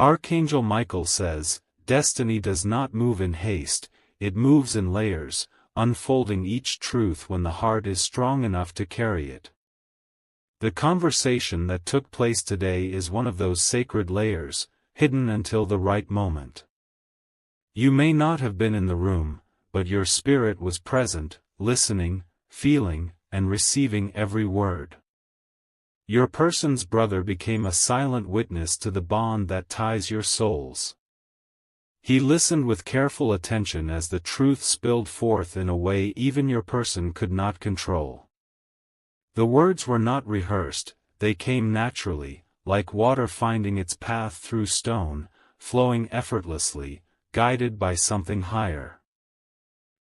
Archangel Michael says, "Destiny does not move in haste, it moves in layers, unfolding each truth when the heart is strong enough to carry it." The conversation that took place today is one of those sacred layers, hidden until the right moment. You may not have been in the room, but your spirit was present, listening, feeling, and receiving every word. Your person's brother became a silent witness to the bond that ties your souls. He listened with careful attention as the truth spilled forth in a way even your person could not control. The words were not rehearsed, they came naturally, like water finding its path through stone, flowing effortlessly, guided by something higher.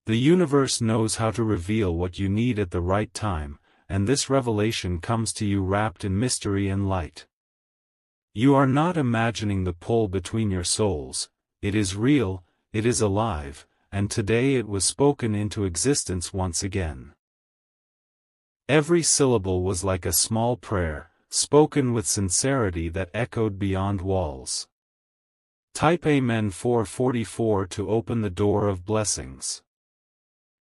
The universe knows how to reveal what you need at the right time, and this revelation comes to you wrapped in mystery and light. You are not imagining the pull between your souls, it is real, it is alive, and today it was spoken into existence once again. Every syllable was like a small prayer, spoken with sincerity that echoed beyond walls. Type Amen 444 to open the door of blessings.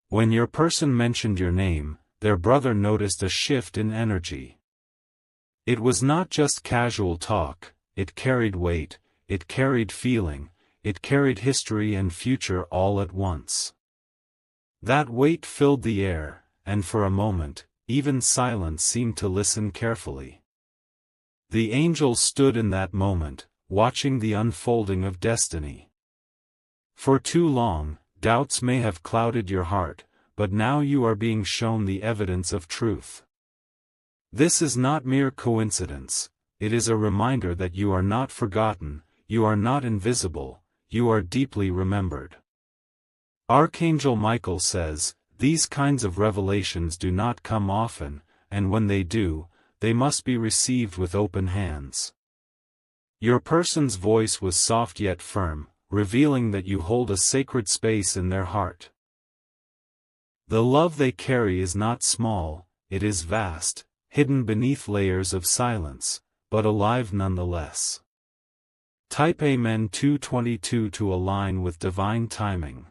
When your person mentioned your name, their brother noticed a shift in energy. It was not just casual talk, it carried weight, it carried feeling, it carried history and future all at once. That weight filled the air, and for a moment, even silence seemed to listen carefully. The angels stood in that moment, watching the unfolding of destiny. For too long, doubts may have clouded your heart, but now you are being shown the evidence of truth. This is not mere coincidence, it is a reminder that you are not forgotten, you are not invisible, you are deeply remembered. Archangel Michael says, "These kinds of revelations do not come often, and when they do, they must be received with open hands." Your person's voice was soft yet firm, revealing that you hold a sacred space in their heart. The love they carry is not small, it is vast, hidden beneath layers of silence, but alive nonetheless. Type Amen 222 to align with divine timing.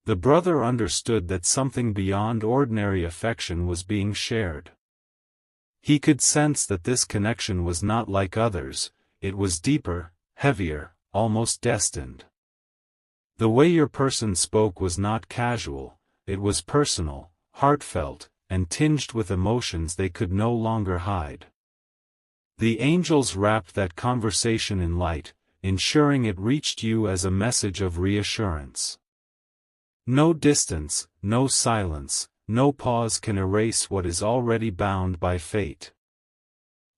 The brother understood that something beyond ordinary affection was being shared. He could sense that this connection was not like others, it was deeper, heavier, almost destined. The way your person spoke was not casual, it was personal, heartfelt, and tinged with emotions they could no longer hide. The angels wrapped that conversation in light, ensuring it reached you as a message of reassurance. No distance, no silence, no pause can erase what is already bound by fate.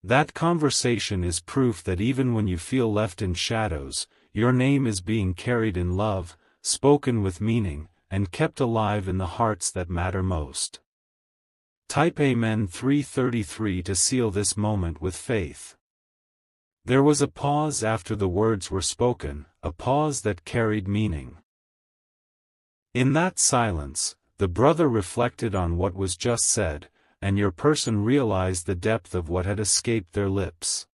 That conversation is proof that even when you feel left in shadows, your name is being carried in love, spoken with meaning, and kept alive in the hearts that matter most. Type Amen 333 to seal this moment with faith. There was a pause after the words were spoken, a pause that carried meaning. In that silence, the brother reflected on what was just said, and your person realized the depth of what had escaped their lips.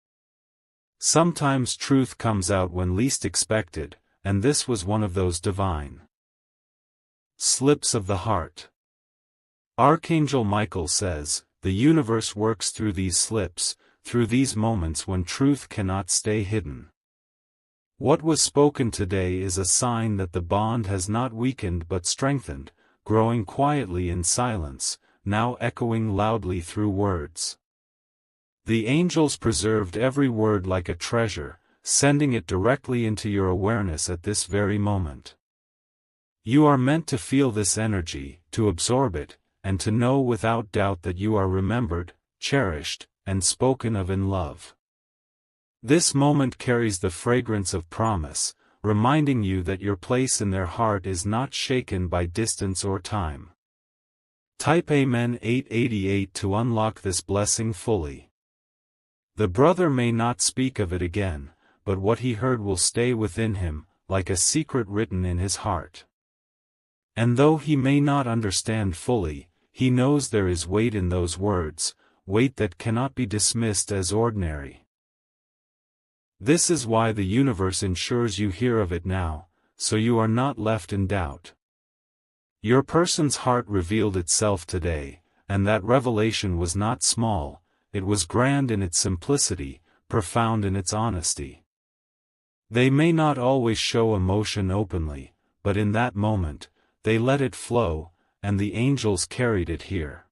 Sometimes truth comes out when least expected, and this was one of those divine slips of the heart. Archangel Michael says, "The universe works through these slips, through these moments when truth cannot stay hidden." What was spoken today is a sign that the bond has not weakened but strengthened, growing quietly in silence, now echoing loudly through words. The angels preserved every word like a treasure, sending it directly into your awareness at this very moment. You are meant to feel this energy, to absorb it, and to know without doubt that you are remembered, cherished, and spoken of in love. This moment carries the fragrance of promise, reminding you that your place in their heart is not shaken by distance or time. Type Amen 888 to unlock this blessing fully. The brother may not speak of it again, but what he heard will stay within him, like a secret written in his heart. And though he may not understand fully, he knows there is weight in those words, weight that cannot be dismissed as ordinary. This is why the universe ensures you hear of it now, so you are not left in doubt. Your person's heart revealed itself today, and that revelation was not small, it was grand in its simplicity, profound in its honesty. They may not always show emotion openly, but in that moment, they let it flow, and the angels carried it here.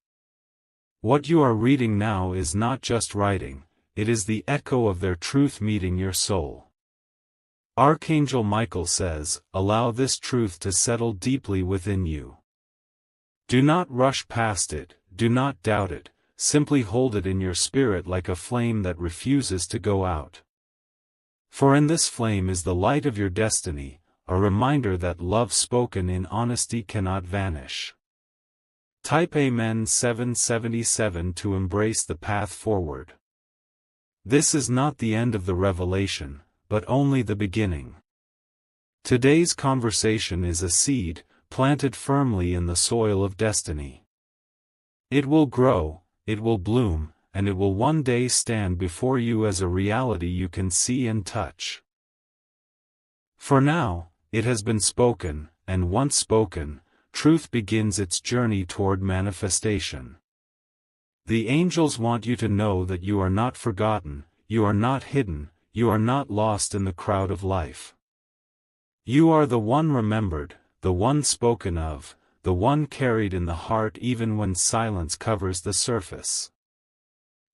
What you are reading now is not just writing, it is the echo of their truth meeting your soul. Archangel Michael says, allow this truth to settle deeply within you. Do not rush past it, do not doubt it, simply hold it in your spirit like a flame that refuses to go out. For in this flame is the light of your destiny, a reminder that love spoken in honesty cannot vanish. Type Amen 777 to embrace the path forward. This is not the end of the revelation, but only the beginning. Today's conversation is a seed, planted firmly in the soil of destiny. It will grow, it will bloom, and it will one day stand before you as a reality you can see and touch. For now, it has been spoken, and once spoken, truth begins its journey toward manifestation. The angels want you to know that you are not forgotten, you are not hidden, you are not lost in the crowd of life. You are the one remembered, the one spoken of, the one carried in the heart even when silence covers the surface.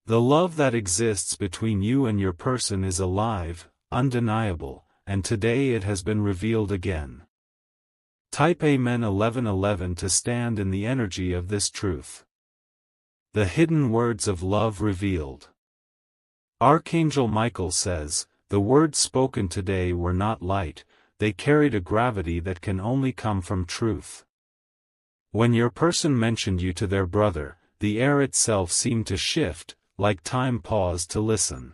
The love that exists between you and your person is alive, undeniable, and today it has been revealed again. Type Amen 1111 to stand in the energy of this truth. The hidden words of love revealed. Archangel Michael says, the words spoken today were not light, they carried a gravity that can only come from truth. When your person mentioned you to their brother, the air itself seemed to shift, like time paused to listen.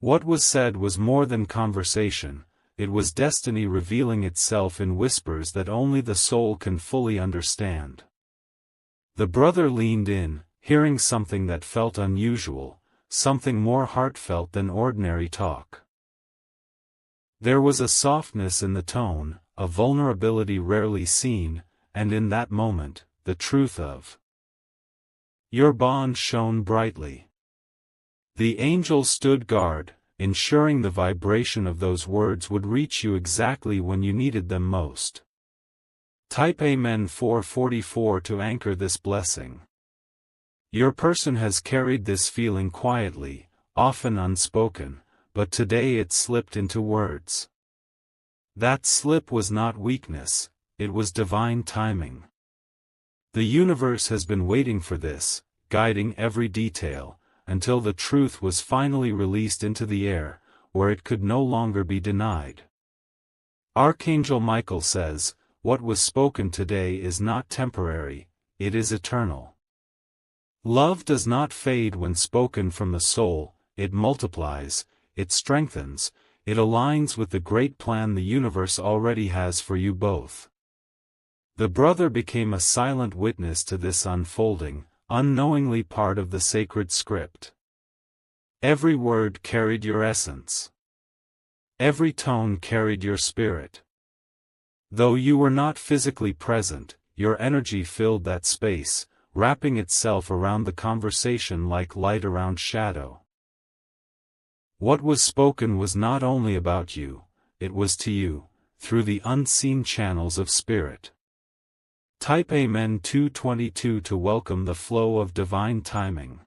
What was said was more than conversation, it was destiny revealing itself in whispers that only the soul can fully understand. The brother leaned in, hearing something that felt unusual, something more heartfelt than ordinary talk. There was a softness in the tone, a vulnerability rarely seen, and in that moment, the truth of your bond shone brightly. The angels stood guard, ensuring the vibration of those words would reach you exactly when you needed them most. Type Amen 444 to anchor this blessing. Your person has carried this feeling quietly, often unspoken, but today it slipped into words. That slip was not weakness, it was divine timing. The universe has been waiting for this, guiding every detail, until the truth was finally released into the air, where it could no longer be denied. Archangel Michael says, what was spoken today is not temporary, it is eternal. Love does not fade when spoken from the soul, it multiplies, it strengthens, it aligns with the great plan the universe already has for you both. The brother became a silent witness to this unfolding, unknowingly part of the sacred script. Every word carried your essence. Every tone carried your spirit. Though you were not physically present, your energy filled that space, wrapping itself around the conversation like light around shadow. What was spoken was not only about you, it was to you, through the unseen channels of spirit. Type Amen 222 to welcome the flow of divine timing.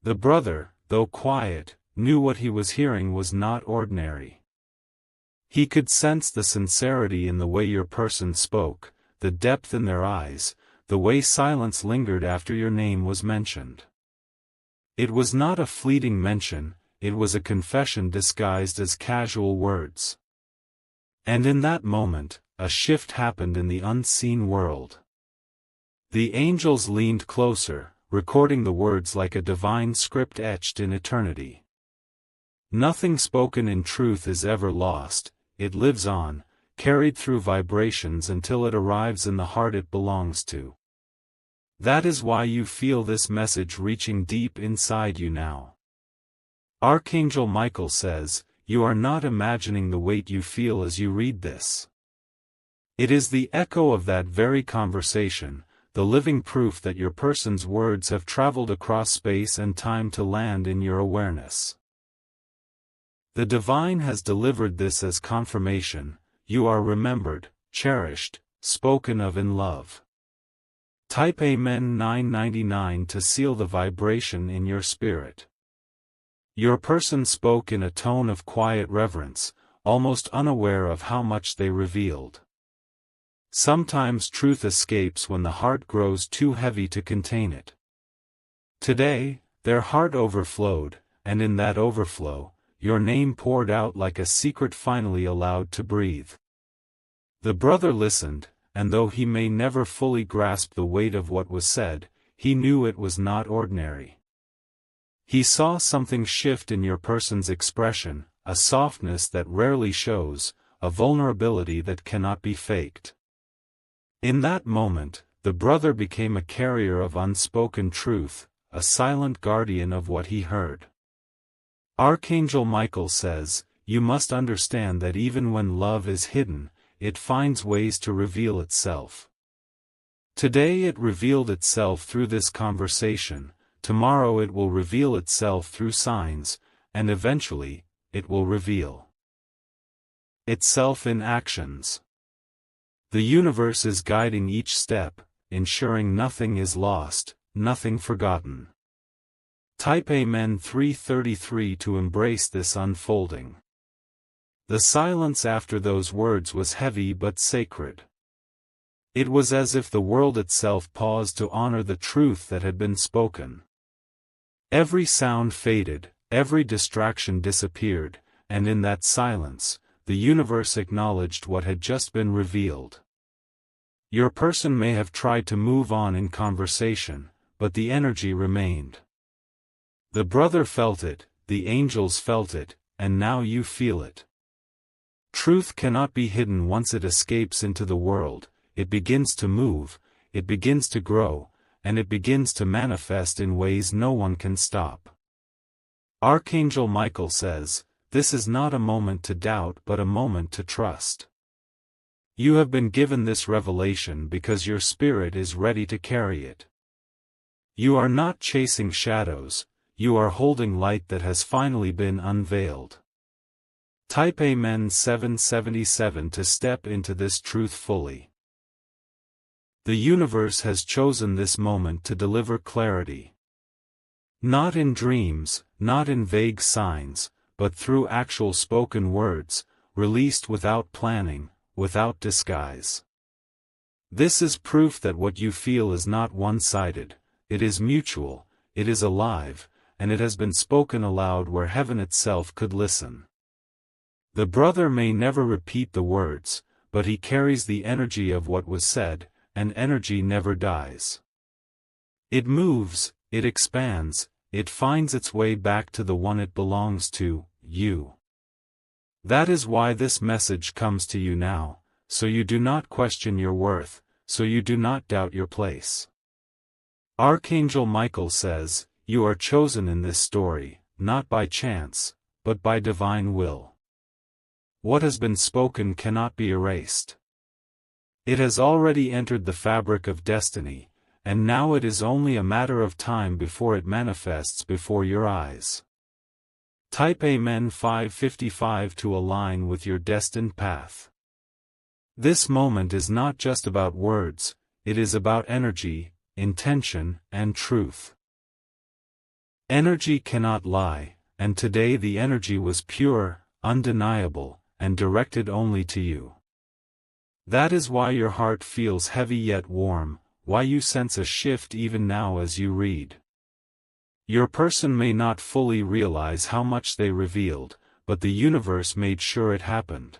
The brother, though quiet, knew what he was hearing was not ordinary. He could sense the sincerity in the way your person spoke, the depth in their eyes, the way silence lingered after your name was mentioned. It was not a fleeting mention, it was a confession disguised as casual words. And in that moment, a shift happened in the unseen world. The angels leaned closer, recording the words like a divine script etched in eternity. Nothing spoken in truth is ever lost, it lives on, carried through vibrations until it arrives in the heart it belongs to. That is why you feel this message reaching deep inside you now. Archangel Michael says, you are not imagining the weight you feel as you read this. It is the echo of that very conversation, the living proof that your person's words have traveled across space and time to land in your awareness. The divine has delivered this as confirmation. You are remembered, cherished, spoken of in love. Type Amen 999 to seal the vibration in your spirit. Your person spoke in a tone of quiet reverence, almost unaware of how much they revealed. Sometimes truth escapes when the heart grows too heavy to contain it. Today, their heart overflowed, and in that overflow, your name poured out like a secret finally allowed to breathe. The brother listened, and though he may never fully grasp the weight of what was said, he knew it was not ordinary. He saw something shift in your person's expression, a softness that rarely shows, a vulnerability that cannot be faked. In that moment, the brother became a carrier of unspoken truth, a silent guardian of what he heard. Archangel Michael says, you must understand that even when love is hidden, it finds ways to reveal itself. Today it revealed itself through this conversation, tomorrow it will reveal itself through signs, and eventually, it will reveal itself in actions. The universe is guiding each step, ensuring nothing is lost, nothing forgotten. Type Amen 333 to embrace this unfolding. The silence after those words was heavy but sacred. It was as if the world itself paused to honor the truth that had been spoken. Every sound faded, every distraction disappeared, and in that silence, the universe acknowledged what had just been revealed. Your person may have tried to move on in conversation, but the energy remained. The brother felt it, the angels felt it, and now you feel it. Truth cannot be hidden once it escapes into the world, it begins to move, it begins to grow, and it begins to manifest in ways no one can stop. Archangel Michael says, this is not a moment to doubt but a moment to trust. You have been given this revelation because your spirit is ready to carry it. You are not chasing shadows, you are holding light that has finally been unveiled. Type Amen 777 to step into this truth fully. The universe has chosen this moment to deliver clarity. Not in dreams, not in vague signs, but through actual spoken words, released without planning, without disguise. This is proof that what you feel is not one-sided, it is mutual, it is alive, and it has been spoken aloud where heaven itself could listen. The brother may never repeat the words, but he carries the energy of what was said, and energy never dies. It moves, it expands, it finds its way back to the one it belongs to, you. That is why this message comes to you now, so you do not question your worth, so you do not doubt your place. Archangel Michael says, you are chosen in this story, not by chance, but by divine will. What has been spoken cannot be erased. It has already entered the fabric of destiny, and now it is only a matter of time before it manifests before your eyes. Type Amen 555 to align with your destined path. This moment is not just about words, it is about energy, intention, and truth. Energy cannot lie, and today the energy was pure, undeniable, and directed only to you. That is why your heart feels heavy yet warm, why you sense a shift even now as you read. Your person may not fully realize how much they revealed, but the universe made sure it happened.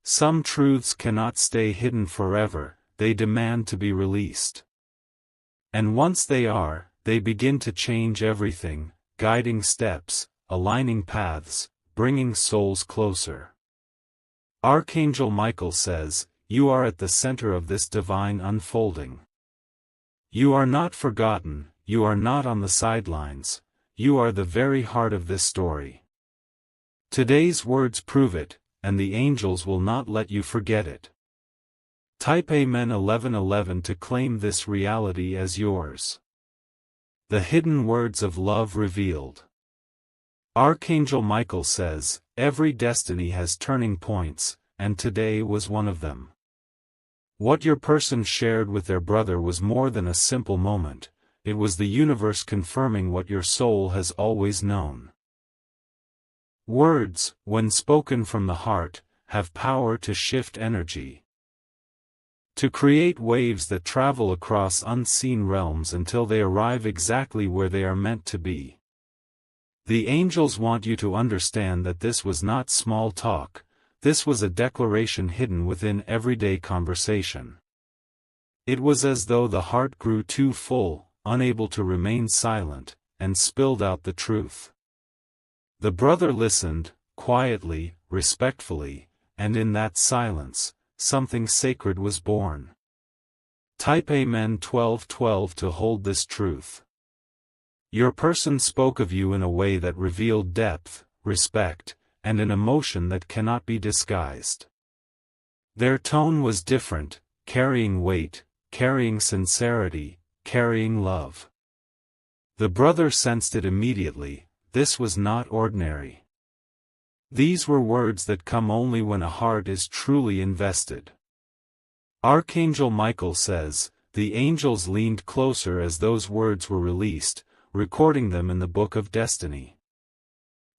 Some truths cannot stay hidden forever, they demand to be released. And once they are, they begin to change everything, guiding steps, aligning paths, bringing souls closer. Archangel Michael says, you are at the center of this divine unfolding. You are not forgotten, you are not on the sidelines, you are the very heart of this story. Today's words prove it, and the angels will not let you forget it. Type Amen 1111 to claim this reality as yours. The hidden words of love revealed. Archangel Michael says, every destiny has turning points, and today was one of them. What your person shared with their brother was more than a simple moment, it was the universe confirming what your soul has always known. Words, when spoken from the heart, have power to shift energy, to create waves that travel across unseen realms until they arrive exactly where they are meant to be. The angels want you to understand that this was not small talk, this was a declaration hidden within everyday conversation. It was as though the heart grew too full, unable to remain silent, and spilled out the truth. The brother listened, quietly, respectfully, and in that silence, something sacred was born. Type Amen 1212 to hold this truth. Your person spoke of you in a way that revealed depth, respect, and an emotion that cannot be disguised. Their tone was different, carrying weight, carrying sincerity, carrying love. The brother sensed it immediately, this was not ordinary. These were words that come only when a heart is truly invested. Archangel Michael says, the angels leaned closer as those words were released, recording them in the book of destiny.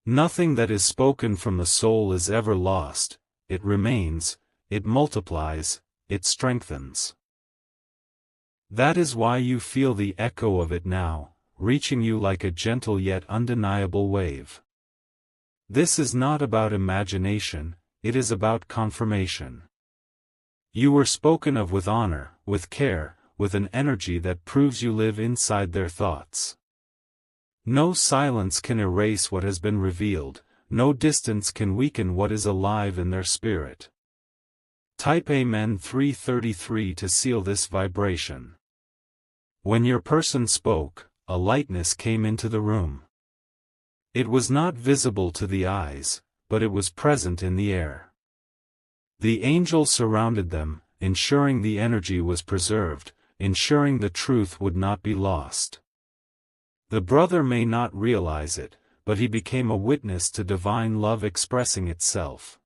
Nothing that is spoken from the soul is ever lost, it remains, it multiplies, it strengthens. That is why you feel the echo of it now, reaching you like a gentle yet undeniable wave. This is not about imagination, it is about confirmation. You were spoken of with honor, with care, with an energy that proves you live inside their thoughts. No silence can erase what has been revealed, no distance can weaken what is alive in their spirit. Type Amen 333 to seal this vibration. When your person spoke, a lightness came into the room. It was not visible to the eyes, but it was present in the air. The angels surrounded them, ensuring the energy was preserved, ensuring the truth would not be lost. The brother may not realize it, but he became a witness to divine love expressing itself.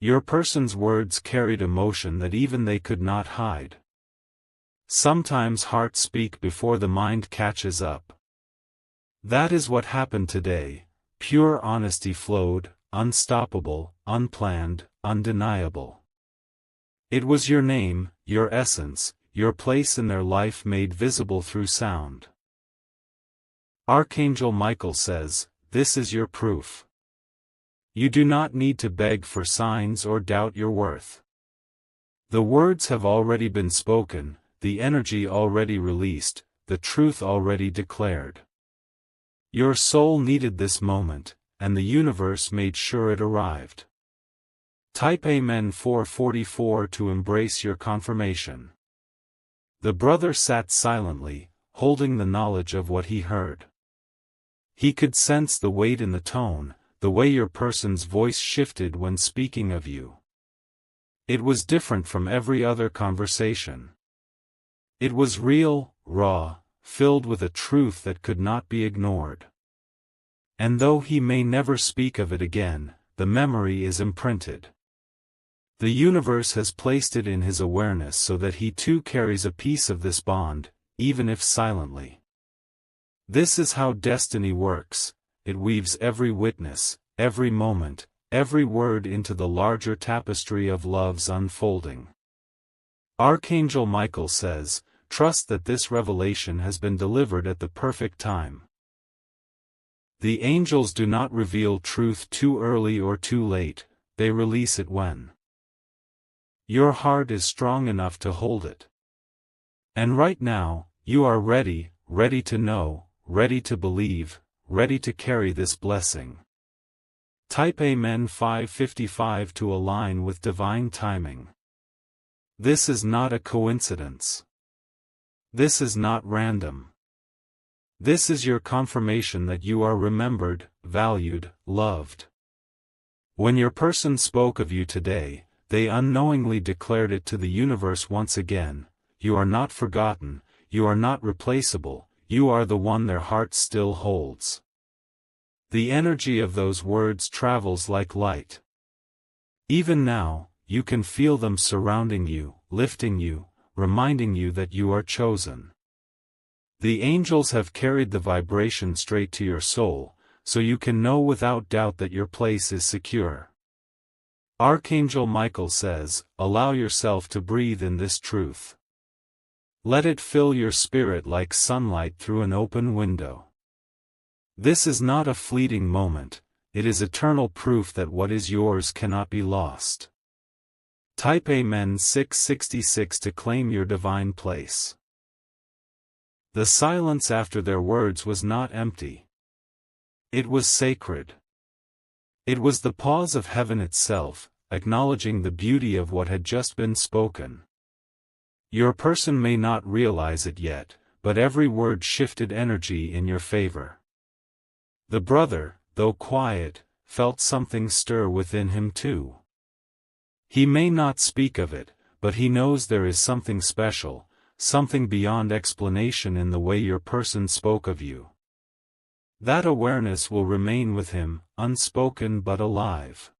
Your person's words carried emotion that even they could not hide. Sometimes hearts speak before the mind catches up. That is what happened today. Pure honesty flowed, unstoppable, unplanned, undeniable. It was your name, your essence, your place in their life made visible through sound. Archangel Michael says, this is your proof. You do not need to beg for signs or doubt your worth. The words have already been spoken, the energy already released, the truth already declared. Your soul needed this moment, and the universe made sure it arrived. Type Amen 444 to embrace your confirmation. The brother sat silently, holding the knowledge of what he heard. He could sense the weight in the tone, the way your person's voice shifted when speaking of you. It was different from every other conversation. It was real, raw, filled with a truth that could not be ignored. And though he may never speak of it again, the memory is imprinted. The universe has placed it in his awareness so that he too carries a piece of this bond, even if silently. This is how destiny works, it weaves every witness, every moment, every word into the larger tapestry of love's unfolding. Archangel Michael says, trust that this revelation has been delivered at the perfect time. The angels do not reveal truth too early or too late, they release it when your heart is strong enough to hold it. And right now, you are ready, ready to know, ready to believe, ready to carry this blessing. Type Amen 555 to align with divine timing. This is not a coincidence. This is not random. This is your confirmation that you are remembered, valued, loved. When your person spoke of you today, they unknowingly declared it to the universe once again: you are not forgotten, you are not replaceable, you are the one their heart still holds. The energy of those words travels like light. Even now, you can feel them surrounding you, lifting you, reminding you that you are chosen. The angels have carried the vibration straight to your soul, so you can know without doubt that your place is secure. Archangel Michael says, allow yourself to breathe in this truth. Let it fill your spirit like sunlight through an open window. This is not a fleeting moment, it is eternal proof that what is yours cannot be lost. Type Amen 666 to claim your divine place. The silence after their words was not empty. It was sacred. It was the pause of heaven itself, acknowledging the beauty of what had just been spoken. Your person may not realize it yet, but every word shifted energy in your favor. The brother, though quiet, felt something stir within him too. He may not speak of it, but he knows there is something special, something beyond explanation in the way your person spoke of you. That awareness will remain with him, unspoken but alive.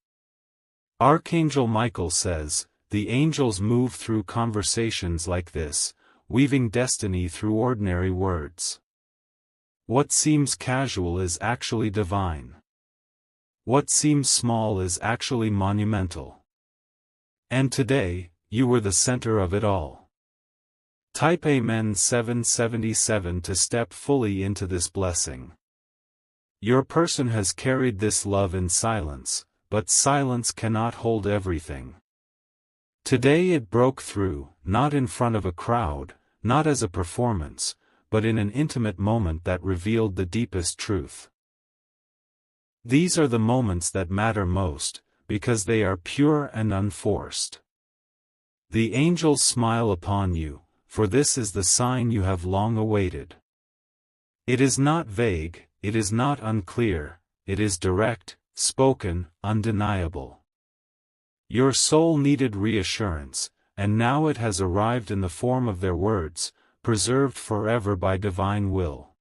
Archangel Michael says, the angels move through conversations like this, weaving destiny through ordinary words. What seems casual is actually divine. What seems small is actually monumental. And today, you were the center of it all. Type Amen 777 to step fully into this blessing. Your person has carried this love in silence, but silence cannot hold everything. Today it broke through, not in front of a crowd, not as a performance, but in an intimate moment that revealed the deepest truth. These are the moments that matter most, because they are pure and unforced. The angels smile upon you, for this is the sign you have long awaited. It is not vague, it is not unclear, it is direct, spoken, undeniable. Your soul needed reassurance, and now it has arrived in the form of their words, preserved forever by divine will.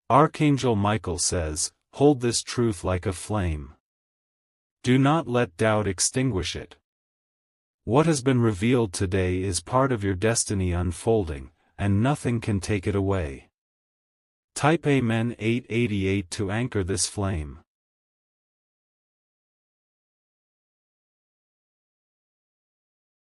Archangel Michael says, hold this truth like a flame. Do not let doubt extinguish it. What has been revealed today is part of your destiny unfolding, and nothing can take it away. Type Amen 888 to anchor this flame.